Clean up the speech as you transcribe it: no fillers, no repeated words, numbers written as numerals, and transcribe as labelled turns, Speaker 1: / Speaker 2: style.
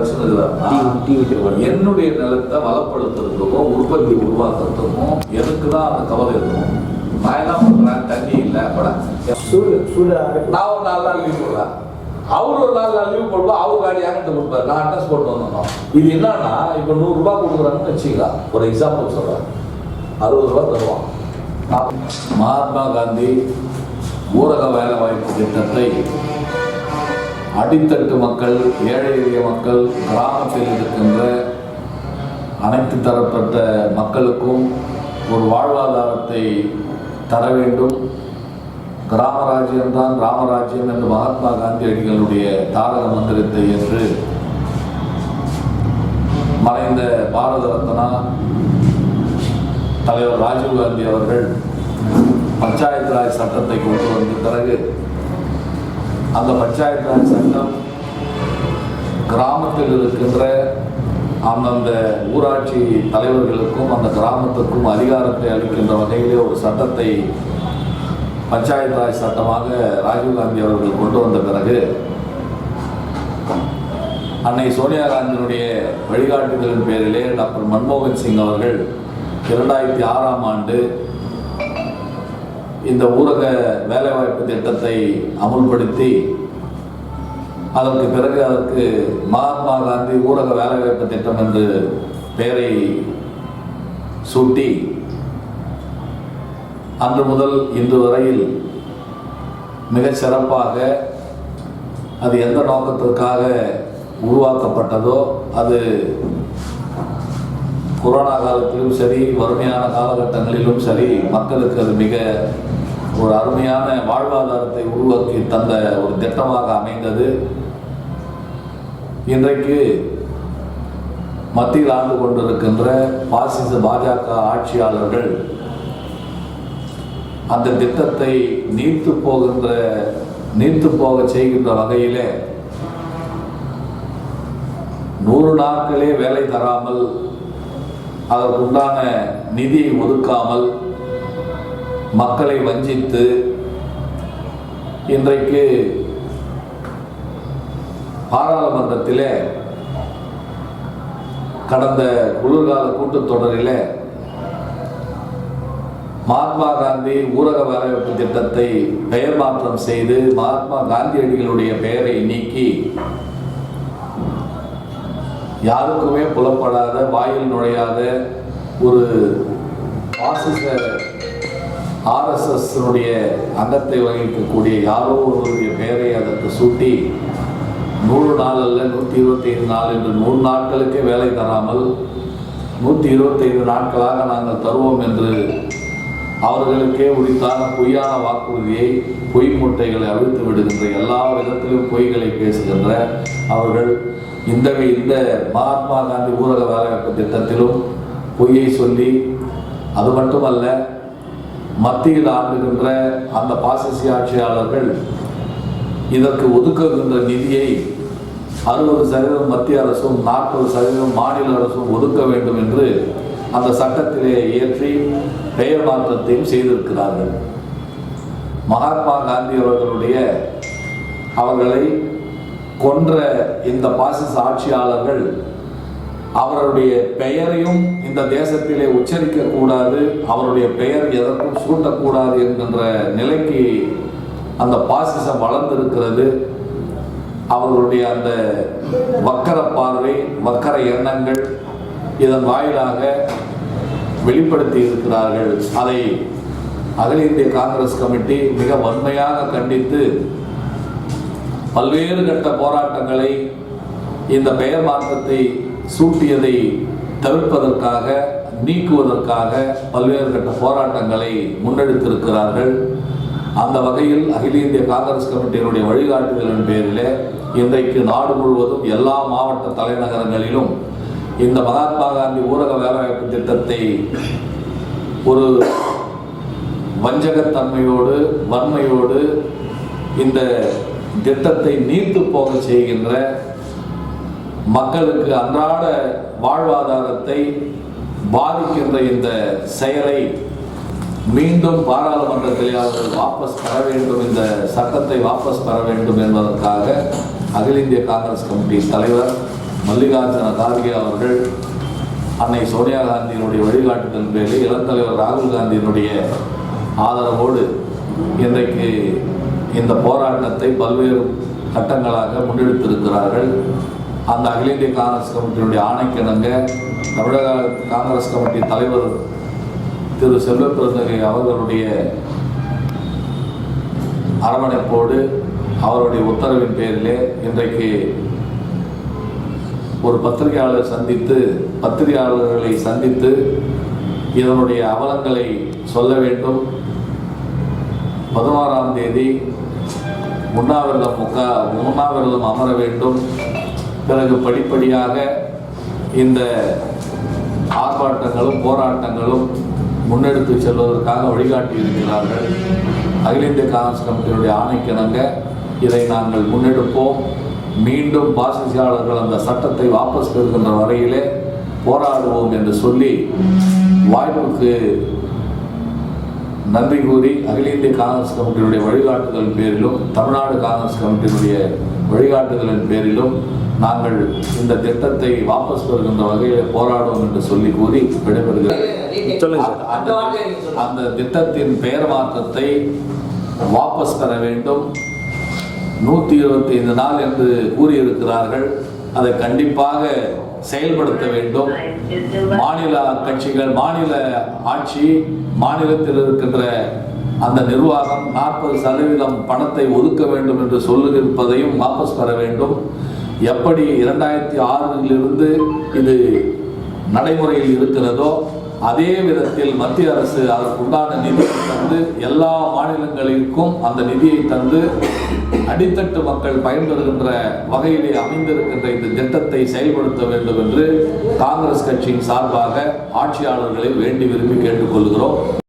Speaker 1: வச்சுருக்கிறாருன்னா என்னுடைய நிலத்தை வளப்படுத்துறதுக்கும் உற்பத்தி உருவாக்குறதுக்கும் எனக்கு தான் அந்த கவலை இருக்கும். நான் என்ன பண்ணுறேன், தண்ணி இல்லை பட நான் ஒரு 4 நாள் லீவ் போடுவேன், அவர் ஒரு 4 நாள் லீவ் போடுவோம், அவர் காடி யாங்கிட்ட கொடுப்பாரு, நான் அட்ரஸ் போட்டு வந்துடணும். இது என்னன்னா இப்போ 100 ரூபாய் கொடுக்குறாங்கன்னு வச்சுக்கலாம், ஒரு எக்ஸாம்பிள் சொல்கிறேன், 60 ரூபா தருவான். மகாத்மா காந்தி ஊரக வேலை வாய்ப்பு திட்டத்தை அடித்தட்டு மக்கள், ஏழை எளிய மக்கள், கிராமத்தில் இருக்கின்ற அனைத்து தரப்பட்ட மக்களுக்கும் ஒரு வாழ்வாதாரத்தை தர வேண்டும். கிராமராஜ்யம்தான் ராமராஜ்யம் என்று மகாத்மா காந்தியடிகளுடைய தாரக மந்திரத்தை ஏற்று மறைந்த பாரத ரத்னா தலைவர் ராஜீவ்காந்தி அவர்கள் பஞ்சாயத்து ராஜ் சட்டத்தை கொண்டு வந்த பிறகு அந்த பஞ்சாயத்து ராஜ் சட்டம் கிராமத்தில் இருக்கின்ற அந்தந்த ஊராட்சி தலைவர்களுக்கும் அந்த கிராமத்துக்கும் அதிகாரத்தை அளிக்கின்ற வகையிலே ஒரு சட்டத்தை பஞ்சாயத்து ராஜ் சட்டமாக ராஜீவ்காந்தி அவர்கள் கொண்டு வந்த பிறகு அன்னை சோனியா காந்தியினுடைய வழிகாட்டுதலின் பேரிலே டாக்டர் மன்மோகன் சிங் அவர்கள் 2006ஆம் ஆண்டு இந்த ஊரக வேலைவாய்ப்பு திட்டத்தை அமுல்படுத்தி அதற்கு பிறகு அதற்கு மகாத்மா காந்தி ஊரக வேலைவாய்ப்பு திட்டம் என்று பெயரை சூட்டி அன்று முதல் இன்று வரையில் மிக சிறப்பாக அது எந்த நோக்கத்திற்காக உருவாக்கப்பட்டதோ அது கொரோனா காலத்திலும் சரி, வறுமையான காலகட்டங்களிலும் சரி, மக்களுக்கு அது மிக ஒரு அருமையான வாழ்வாதாரத்தை உருவாக்கி தந்த ஒரு திட்டமாக அமைந்தது. இன்றைக்கு மத்தியில் ஆண்டு கொண்டிருக்கின்ற பாசிச பாஜக ஆட்சியாளர்கள் அந்த திட்டத்தை நீர்த்து போக செய்கின்ற வகையிலே 100 நாட்களே வேலை தராமல் அதற்குண்டான நிதியை ஒதுக்காமல் மக்களை வஞ்சித்து இன்றைக்கு பாராளுமன்றத்திலே கடந்த குளிர்கால கூட்டத்தொடரிலே மகாத்மா காந்தி ஊரக வேலைவாய்ப்பு திட்டத்தை பெயர் மாற்றம் செய்து மகாத்மா காந்தியடிகளுடைய பெயரை நீக்கி யாருக்குமே புலப்படாத, வாயில் நுழையாத ஒரு பாசிச RSS அங்கத்தை வகிக்கக்கூடிய யாரோ ஒருவருடைய பெயரை அதற்கு சூட்டி 100 நாள் அல்ல 125 நாள் என்று 100 நாட்களுக்கே வேலை தராமல் 125 நாட்களாக நாங்கள் தருவோம் என்று அவர்களுக்கே உரித்தான பொய்யான வாக்குறுதியை, பொய் மூட்டைகளை அவிழ்த்து விடுகின்ற, எல்லா விதத்திலும் பொய்களை பேசுகின்ற அவர்கள் இந்த மகாத்மா காந்தி ஊரக வேலைவாய்ப்பு திட்டத்திலும் பொய்யை சொல்லி, அது மட்டுமல்ல மத்தியில் ஆண்டுகின்ற அந்த பாசிச ஆட்சியாளர்கள் இதற்கு ஒதுக்குகின்ற நிதியை 60% மத்திய அரசும் 40% மாநில அரசும் ஒதுக்க வேண்டும் என்று அந்த சட்டத்திலே ஏற்றி பெயர் மாற்றத்தையும் செய்திருக்கிறார்கள். மகாத்மா காந்தி அவர்களை கொன்ற இந்த பாசிச ஆட்சியாளர்கள் அவருடைய பெயரையும் இந்த தேசத்திலே உச்சரிக்க கூடாது, அவருடைய பெயர் எதற்கும் சூட்டக்கூடாது என்கின்ற நிலைக்கு அந்த பாசிசம் வளர்ந்திருக்கிறது. அவர்களுடைய அந்த வக்கர பார்வை, வக்கர எண்ணங்கள் இதன் வாயிலாக வெளிப்படுத்தி இருக்கிறார்கள். அதை அகில இந்திய காங்கிரஸ் கமிட்டி மிக வன்மையாக கண்டித்து பல்வேறு கட்ட போராட்டங்களை, இந்த பெயர் மாற்றத்தை சூட்டியதை தவிர்ப்பதற்காக, நீக்குவதற்காக பல்வேறு கட்ட போராட்டங்களை முன்னெடுத்திருக்கிறார்கள். அந்த வகையில் அகில இந்திய காங்கிரஸ் கமிட்டியினுடைய வழிகாட்டுதலின் பேரிலே இன்றைக்கு நாடு முழுவதும் எல்லா மாவட்ட தலைநகரங்களிலும் இந்த மகாத்மா காந்தி ஊரக வேலைவாய்ப்பு திட்டத்தை ஒரு வஞ்சகத்தன்மையோடு, வன்மையோடு இந்த திட்டத்தை நீர்த்து போக செய்கின்ற, மக்களுக்கு அன்றாட வாழ்வாதாரத்தை பாதிக்கின்ற இந்த செயலை மீண்டும் பாராளுமன்றத்தில் அவர்கள் வாபஸ் பெற வேண்டும், இந்த சட்டத்தை வாபஸ் பெற வேண்டும் என்பதற்காக அகில இந்திய காங்கிரஸ் கமிட்டி தலைவர் மல்லிகார்ஜுன கார்கே அவர்கள் அன்னை சோனியா காந்தியினுடைய வழிகாட்டுதல் பேரில் இளந்தலைவர் ராகுல் காந்தியினுடைய ஆதரவோடு இன்றைக்கு இந்த போராட்டத்தை பல்வேறு கட்டங்களாக முன்னெடுத்திருக்கிறார்கள். அந்த அகில இந்திய காங்கிரஸ் கமிட்டியினுடைய ஆணைக்கிணங்க தமிழக காங்கிரஸ் கமிட்டி தலைவர் திரு செல்வப்பிரந்தகை அவர்களுடைய அரவணைப்போடு அவருடைய உத்தரவின் பேரிலே இன்றைக்கு ஒரு பத்திரிகையாளர்களை சந்தித்து இதனுடைய அவலங்களை சொல்ல வேண்டும். 16ஆம் தேதி உண்ணாவிரதம் அமர வேண்டும். பிறகு படிப்படியாக இந்த ஆர்ப்பாட்டங்களும் போராட்டங்களும் முன்னெடுத்து செல்வதற்காக வழிகாட்டி இருக்கிறார்கள். அகில இந்திய காங்கிரஸ் கமிட்டியினுடைய ஆணைக்கிணங்க இதை நாங்கள் முன்னெடுப்போம். மீண்டும் பாசிசியாளர்கள் அந்த சட்டத்தை வாபஸ் பெறுகின்ற வரையிலே போராடுவோம் என்று சொல்லி வாய்ப்புக்கு நன்றி கூறி அகில இந்திய காங்கிரஸ் கமிட்டியினுடைய வழிகாட்டுதல் பேரிலும் தமிழ்நாடு காங்கிரஸ் கமிட்டியினுடைய வழிகாட்டுதலின் பேரிலும் நாங்கள் இந்த திட்டத்தை வாபஸ் பெறுகின்ற வகையில் போராடுவோம் என்று சொல்லி கூறி விடைபெறுகிறோம். அந்த திட்டத்தின் பெயர் மாற்றத்தை வாபஸ் பெற வேண்டும். 125 நாள் என்று கூறியிருக்கிறார்கள். அதை கண்டிப்பாக செயல்படுத்த வேண்டும். மாநில கட்சிகள், மாநில ஆட்சி, மாநிலத்தில் இருக்கின்ற அந்த நிர்வாகம் 40% பணத்தை ஒதுக்க வேண்டும் என்று சொல்லியிருப்பதையும் வாபஸ் பெற வேண்டும். எப்படி 2006 இது நடைமுறையில் இருக்கிறதோ அதே விதத்தில் மத்திய அரசு அதற்குண்டான நிதியை தந்து எல்லா மாநிலங்களுக்கும் அந்த நிதியை தந்து அடித்தட்டு மக்கள் பயன்பெறுகின்ற வகையிலே அமைந்திருக்கின்ற இந்த திட்டத்தை செயல்படுத்த வேண்டும் என்று காங்கிரஸ் கட்சியின் சார்பாக ஆட்சியாளர்களை வேண்டி விரும்பி கேட்டுக்கொள்கிறோம்.